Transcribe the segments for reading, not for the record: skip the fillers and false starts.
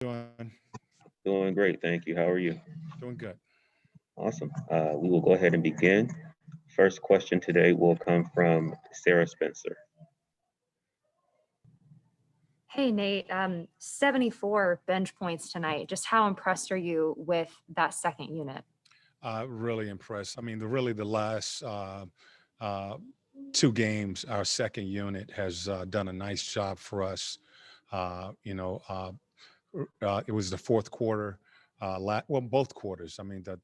Doing Doing great, thank you. How are you? doing good. Awesome. We will go ahead and begin. First question today will come from Sarah Spencer. Hey, Nate, 74 bench points tonight. Just how impressed are you with that second unit? Really impressed. I mean, the last uh, two games, our second unit has done a nice job for us. Uh, you know, uh, it was the fourth quarter. Well, both quarters. I mean, the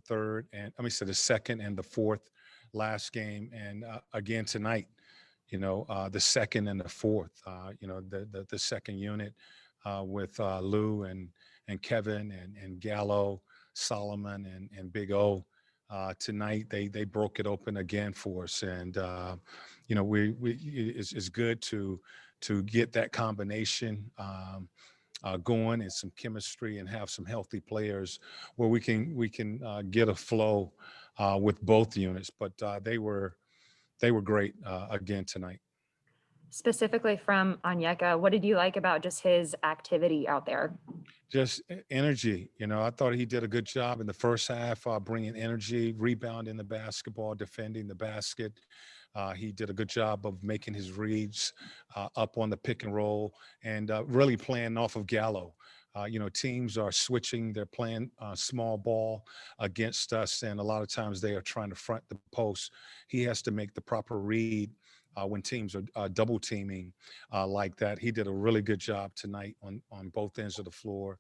third and so the second and the fourth last game, and again tonight. The second and the fourth. The second unit with Lou and Kevin and Gallo, Solomon and Big O. Tonight they broke it open again for us, and it's good to get that combination. Going and some chemistry and have some healthy players where we can get a flow with both units. But they were great again tonight. Specifically from Onyeka, what did you like about just his activity out there? Just energy. I thought he did a good job in the first half, bringing energy, rebounding the basketball, defending the basket. He did a good job of making his reads up on the pick and roll and really playing off of Gallo. Teams are switching, they're playing small ball against us, and a lot of times they are trying to front the post. He has to make the proper read when teams are double teaming like that. He did a really good job tonight on both ends of the floor,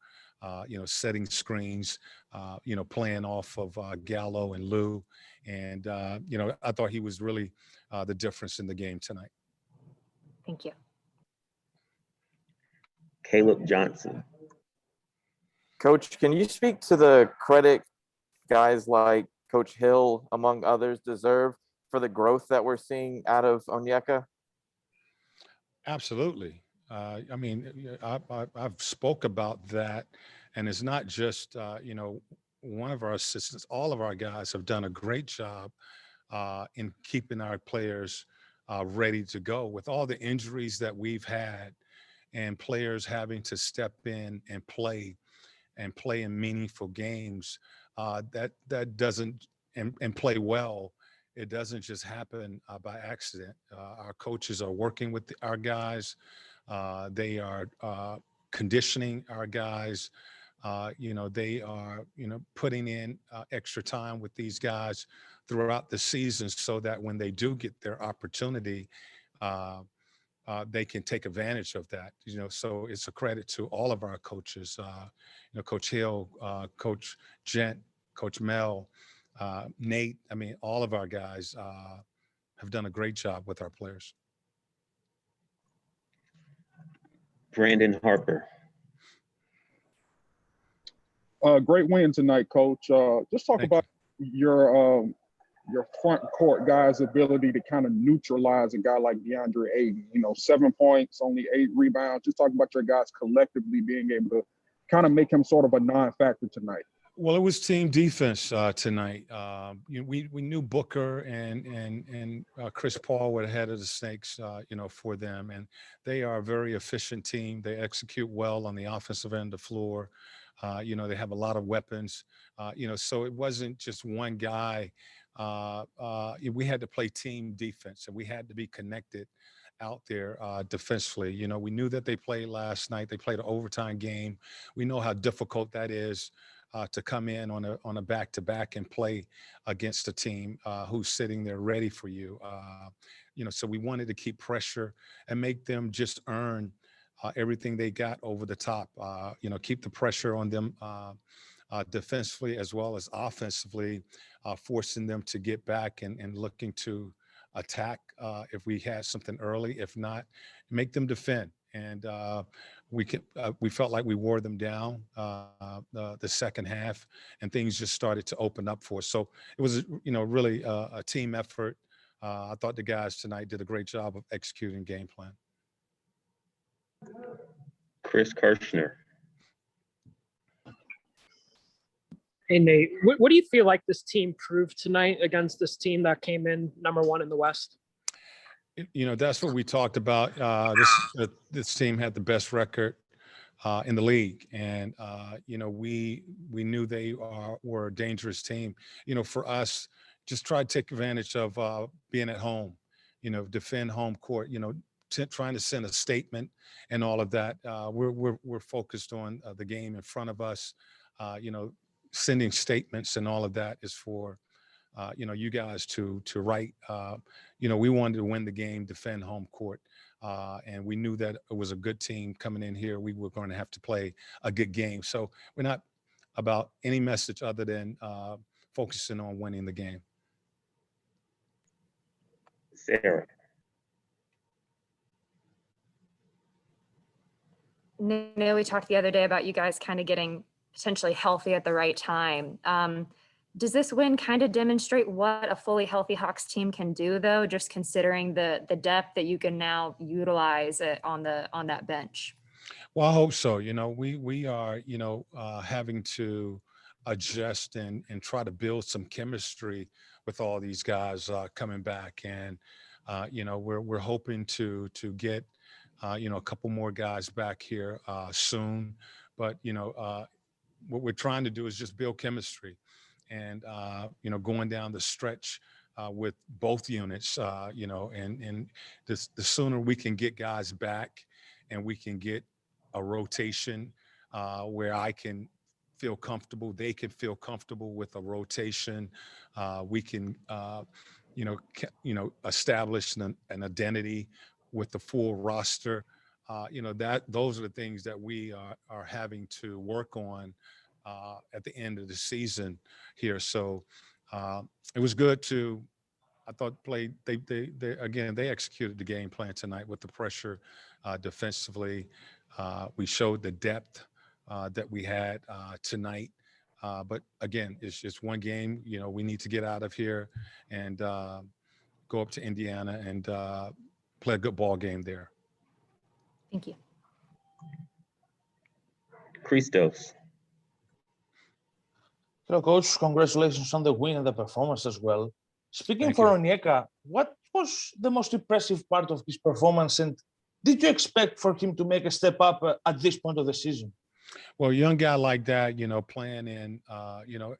setting screens, playing off of Gallo and Lou. And, I thought he was really the difference in the game tonight. Thank you. Caleb Johnson. Coach, can you speak to the credit guys like Coach Hill, among others, deserve for the growth that we're seeing out of Onyeka? Absolutely. I've spoke about that, and it's not just one of our assistants. All of our guys have done a great job in keeping our players ready to go with all the injuries that we've had, and players having to step in and play in meaningful games. That doesn't and play well. It doesn't just happen by accident. Our coaches are working with our guys. They are conditioning our guys. They are, putting in extra time with these guys throughout the season so that when they do get their opportunity, they can take advantage of that. So it's a credit to all of our coaches, Coach Hill, Coach Gent, Coach Mel, Nate. I mean, all of our guys have done a great job with our players. Brandon Harper. Great win tonight, Coach. Just talk Thank about your front court guys' ability to kind of neutralize a guy like DeAndre Ayton. 7 points, only 8 rebounds. Just talk about your guys collectively being able to kind of make him sort of a non-factor tonight. Well, it was team defense tonight. We knew Booker and Chris Paul were ahead of the Snakes, for them, and they are a very efficient team. They execute well on the offensive end of the floor. They have a lot of weapons. So it wasn't just one guy. We had to play team defense, and we had to be connected out there defensively. We knew that they played last night. They played an overtime game. We know how difficult that is. To come in on a back-to-back and play against a team who's sitting there ready for you. So we wanted to keep pressure and make them just earn everything they got over the top. Keep the pressure on them defensively as well as offensively, forcing them to get back and looking to attack if we had something early. If not, make them defend. And we felt like we wore them down the second half, and things just started to open up for us. So it was, really a team effort. I thought the guys tonight did a great job of executing game plan. Chris Kirschner. Hey, Nate, what do you feel like this team proved tonight against this team that came in number 1 in the West? That's what we talked about. This team had the best record in the league. And, we knew they were a dangerous team. For us, just try to take advantage of being at home, defend home court, trying to send a statement and all of that. We're focused on the game in front of us. Sending statements and all of that is for you guys to write. We wanted to win the game, defend home court, and we knew that it was a good team coming in here. We were going to have to play a good game. So we're not about any message other than focusing on winning the game. Sarah. No, we talked the other day about you guys kind of getting potentially healthy at the right time. Does this win kind of demonstrate what a fully healthy Hawks team can do, though, just considering the depth that you can now utilize on that bench? Well, I hope so. We are, having to adjust and try to build some chemistry with all these guys coming back. And, we're hoping to get, a couple more guys back here soon. But, what we're trying to do is just build chemistry. And, going down the stretch with both units, and the sooner we can get guys back and we can get a rotation where I can feel comfortable, they can feel comfortable with a rotation. We can, establish an identity with the full roster. Those are the things that we are having to work on at the end of the season here. So it was good to, I thought, they executed the game plan tonight with the pressure defensively. We showed the depth that we had tonight. But again, it's just one game. We need to get out of here and go up to Indiana and play a good ball game there. Thank you. Christos. Hello, Coach. Congratulations on the win and the performance as well. Speaking Thank for you. Onyeka, what was the most impressive part of his performance, and did you expect for him to make a step up at this point of the season? Well, a young guy like that, playing in,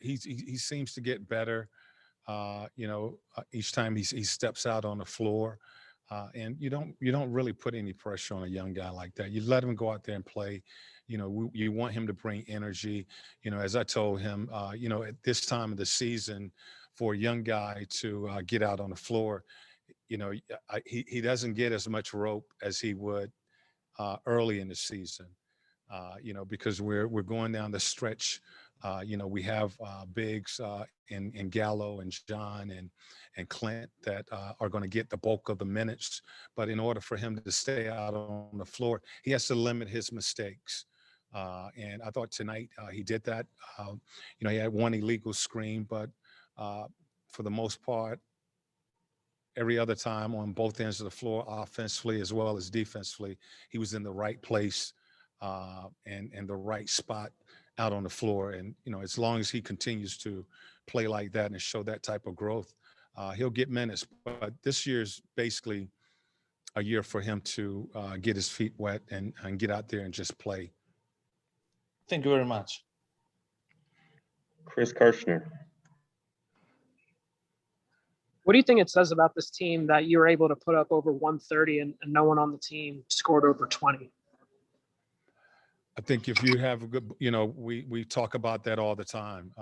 he seems to get better, each time he steps out on the floor. And you don't really put any pressure on a young guy like that. You let him go out there and play. You want him to bring energy. As I told him, at this time of the season, for a young guy to get out on the floor, he doesn't get as much rope as he would early in the season. Because we're going down the stretch. We have bigs in Gallo and John and Clint that are going to get the bulk of the minutes. But in order for him to stay out on the floor, he has to limit his mistakes. And I thought tonight he did that. He had one illegal screen, but for the most part, every other time on both ends of the floor, offensively as well as defensively, he was in the right place and the right spot out on the floor. And, as long as he continues to play like that and show that type of growth, he'll get minutes. But this year's basically a year for him to get his feet wet and get out there and just play. Thank you very much. Chris Kirschner. What do you think it says about this team that you were able to put up over 130 and no one on the team scored over 20? I think if you have a good, we talk about that all the time,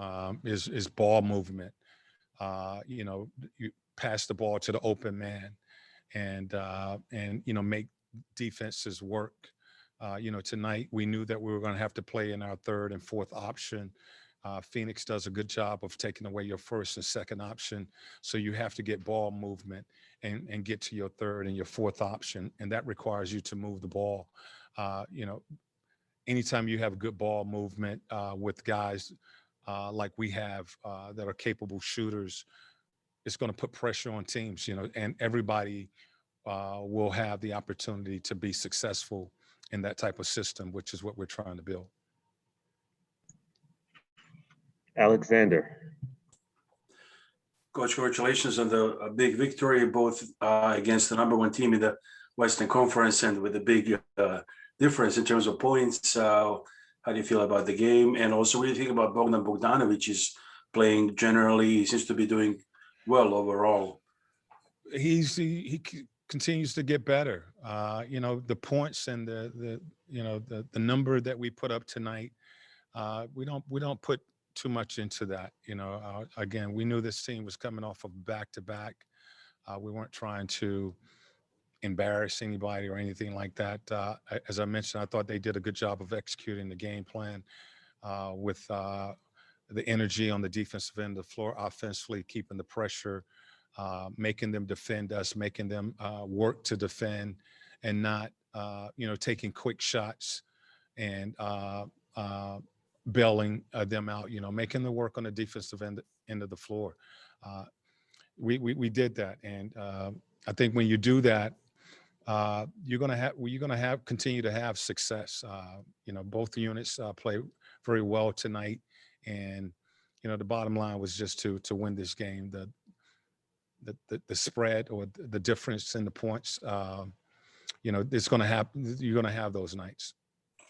is ball movement. You pass the ball to the open man and make defenses work. Tonight we knew that we were going to have to play in our third and fourth option. Phoenix does a good job of taking away your first and second option. So you have to get ball movement and get to your third and your fourth option. And that requires you to move the ball. Anytime you have good ball movement with guys like we have that are capable shooters, it's going to put pressure on teams, and everybody will have the opportunity to be successful in that type of system, which is what we're trying to build. Alexander. Coach, congratulations on the big victory, both against the #1 team in the Western Conference and with the big difference in terms of points? How do you feel about the game? And also, what do you think about Bogdan Bogdanovic? Is playing generally, he seems to be doing well overall. He continues to get better. You know, the points and the number that we put up tonight, we don't put too much into that. You know, again, we knew this team was coming off of back-to-back. We weren't trying to embarrass anybody or anything like that. As I mentioned, I thought they did a good job of executing the game plan with the energy on the defensive end of the floor, offensively keeping the pressure, making them defend us, making them work to defend, and not taking quick shots and bailing them out. You know, making them work on the defensive end of the floor. We did that, and I think when you do that, you're gonna have continue to have success. You know, both units play very well tonight, and you know the bottom line was just to win this game. The spread or the difference in the points, you know, it's gonna happen. You're gonna have those nights.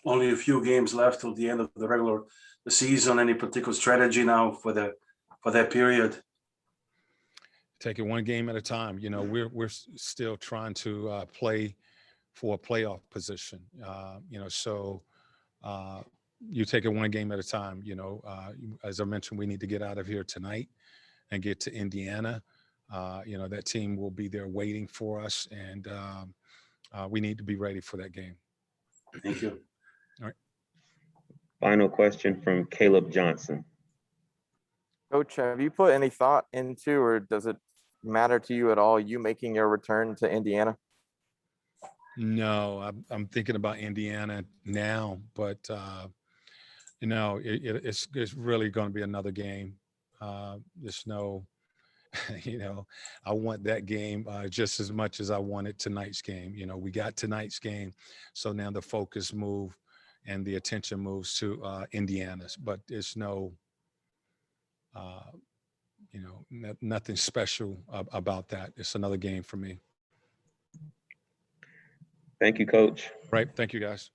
Only a few games left till the end of the season. Any particular strategy now for that period? Take it one game at a time. You know, we're still trying to play for a playoff position. You know, so you take it one game at a time. You know, as I mentioned, we need to get out of here tonight and get to Indiana. You know, that team will be there waiting for us, and we need to be ready for that game. Thank you. All right. Final question from Caleb Johnson. Coach, have you put any thought into, or does it matter to you at all, you making your return to Indiana? No, I'm thinking about Indiana now, but you know, it's really going to be another game. There's no, you know, I want that game just as much as I wanted tonight's game. You know, we got tonight's game, so now the focus move and the attention moves to Indiana's, but there's no, you know, nothing special about that. It's another game for me. Thank you, Coach. Right. Thank you, guys.